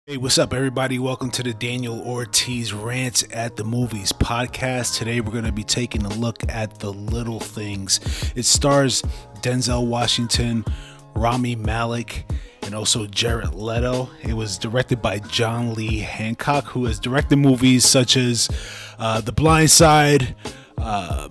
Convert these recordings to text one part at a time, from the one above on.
Hey, what's up, everybody? Welcome to the Daniel Ortiz Rants at the Movies podcast. Today, we're going to be taking a look at The Little Things. It stars Denzel Washington, Rami Malek, and also Jared Leto. It was directed by John Lee Hancock, who has directed movies such as The Blind Side,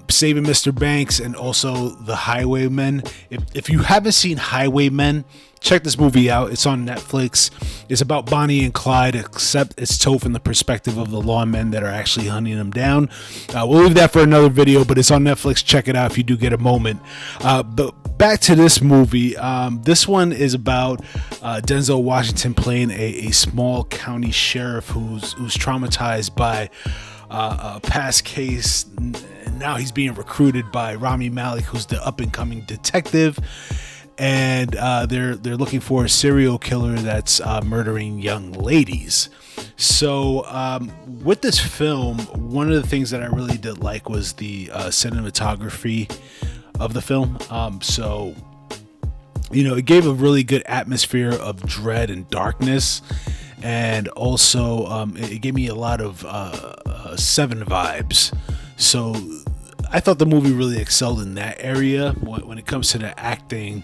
Saving Mr. Banks, and also The Highwaymen. If you haven't seen Highwaymen, check this movie out. It's on Netflix. It's about Bonnie and Clyde, except it's told from the perspective of the lawmen that are actually hunting them down. We'll leave that for another video, but it's on Netflix. Check it out if you do get a moment. But back to this movie. This one is about Denzel Washington playing a small county sheriff who's traumatized by a past case. Now he's being recruited by Robbie Malick, who's the up-and-coming detective. And they're looking for a serial killer that's murdering young ladies. So with this film, one of the things that I really did like was the cinematography of the film. So it gave a really good atmosphere of dread and darkness, and also it gave me a lot of Seven vibes. So I thought the movie really excelled in that area. When it comes to the acting,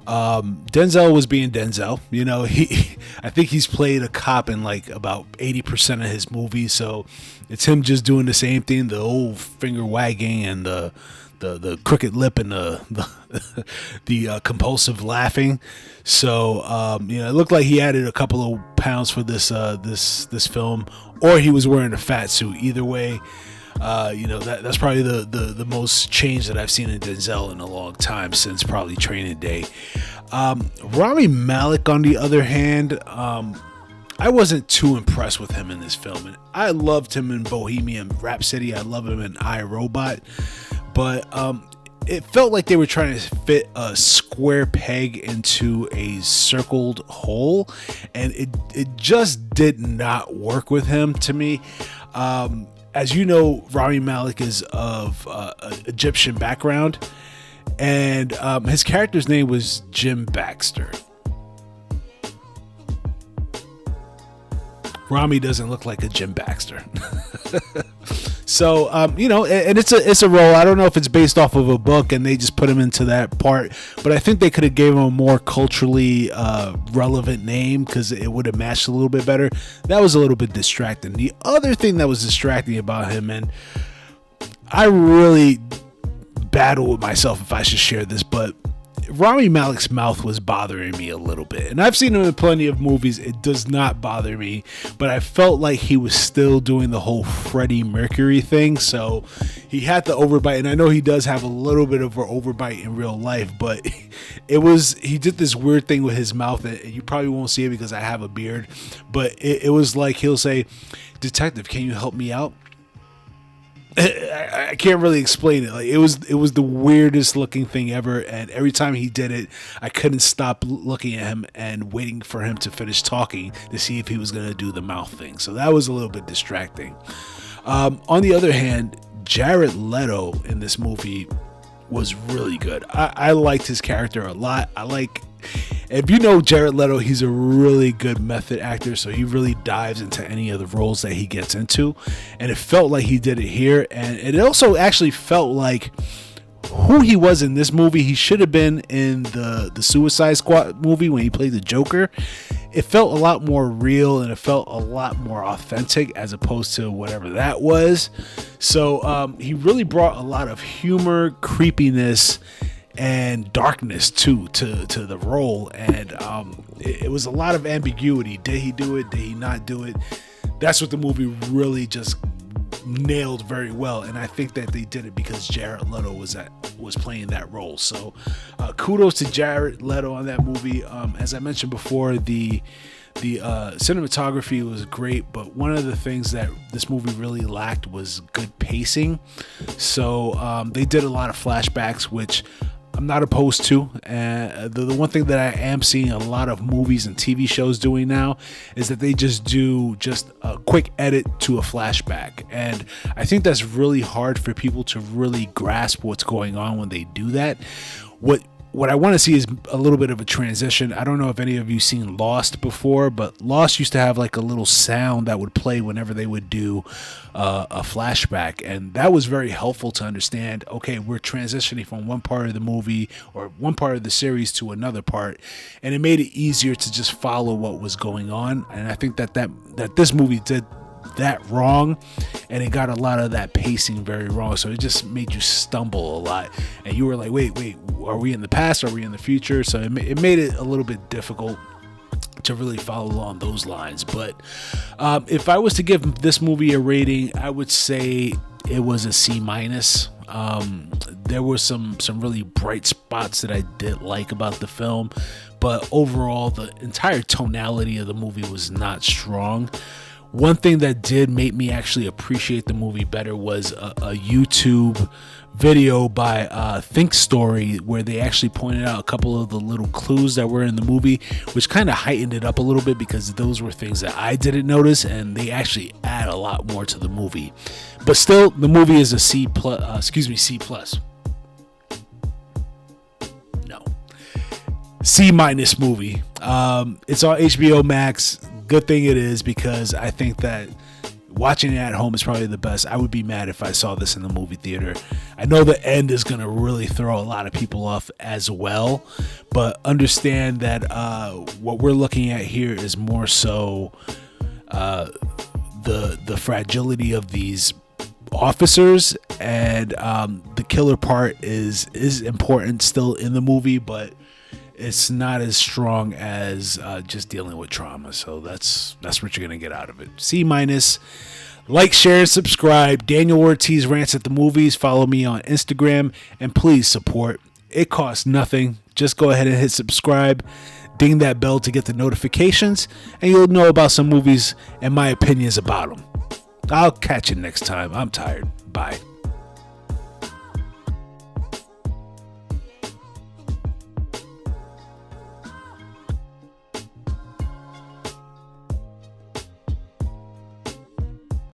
Denzel was being Denzel. I think he's played a cop in like about 80% of his movies. So it's him just doing the same thing, the old finger wagging and the crooked lip and the compulsive laughing. So it looked like he added a couple of pounds for this film, or he was wearing a fat suit. Either way, that's probably the most change that I've seen in Denzel in a long time, since probably Training Day. Rami Malek, on the other hand, I wasn't too impressed with him in this film. And I loved him in Bohemian Rhapsody. I love him in I, Robot. But it felt like they were trying to fit a square peg into a circled hole, and it just did not work with him to me. As you know, Rami Malek is of Egyptian background, and his character's name was Jim Baxter. Rami doesn't look like a Jim Baxter. So, and it's a role. I don't know if it's based off of a book and they just put him into that part, but I think they could have gave him a more culturally relevant name, because it would have matched a little bit better. That was a little bit distracting. The other thing that was distracting about him, and I really battle with myself if I should share this, but Rami Malek's mouth was bothering me a little bit. And I've seen him in plenty of movies. It does not bother me, but I felt like he was still doing the whole Freddie Mercury thing. So he had the overbite, and I know he does have a little bit of an overbite in real life, but he did this weird thing with his mouth, and you probably won't see it because I have a beard, but it was like he'll say, "Detective, can you help me out?" I can't really explain it. Like it was the weirdest looking thing ever, and every time he did it, I couldn't stop looking at him and waiting for him to finish talking to see if he was going to do the mouth thing. So that was a little bit distracting. On the other hand, Jared Leto in this movie was really good. I liked his character a lot. If you know Jared Leto, he's a really good method actor, so he really dives into any of the roles that he gets into, and it felt like he did it here. And it also actually felt like who he was in this movie, he should have been in the Suicide Squad movie when he played the Joker. It felt a lot more real, and it felt a lot more authentic as opposed to whatever that was. So he really brought a lot of humor, creepiness, and darkness too to the role, and it was a lot of ambiguity. Did he do it? Did he not do it? That's what the movie really just nailed very well, and I think that they did it because Jared Leto was playing that role. So kudos to Jared Leto on that movie. As I mentioned before, the cinematography was great, but one of the things that this movie really lacked was good pacing. So they did a lot of flashbacks, which I'm not opposed to. The one thing that I am seeing a lot of movies and TV shows doing now is that they just do a quick edit to a flashback. And I think that's really hard for people to really grasp what's going on when they do that. What what I want to see is a little bit of a transition. I don't know if any of you seen Lost before, but Lost used to have like a little sound that would play whenever they would do a flashback, and that was very helpful to understand, okay, we're transitioning from one part of the movie or one part of the series to another part, and it made it easier to just follow what was going on. And I think that this movie did that wrong, and it got a lot of that pacing very wrong, so it just made you stumble a lot, and you were like, wait, are we in the past, are we in the future? So it made it a little bit difficult to really follow along those lines. But if I was to give this movie a rating, I would say it was a C-. There were some really bright spots that I did like about the film, but overall the entire tonality of the movie was not strong. One thing that did make me actually appreciate the movie better was a YouTube video by Think Story, where they actually pointed out a couple of the little clues that were in the movie, which kind of heightened it up a little bit, because those were things that I didn't notice, and they actually add a lot more to the movie. But still, the movie is a C+. C+. No. C- movie. It's on HBO Max. Good thing it is, because I think that watching it at home is probably the best. I would be mad if I saw this in the movie theater. I know the end is going to really throw a lot of people off as well, but understand that what we're looking at here is more so the fragility of these officers, and the killer part is important still in the movie, but it's not as strong as just dealing with trauma. So that's what you're going to get out of it. C-. Like, share, and subscribe. Daniel Ortiz Rants at the Movies. Follow me on Instagram, and please support. It costs nothing. Just go ahead and hit subscribe. Ding that bell to get the notifications, and you'll know about some movies and my opinions about them. I'll catch you next time. I'm tired. Bye.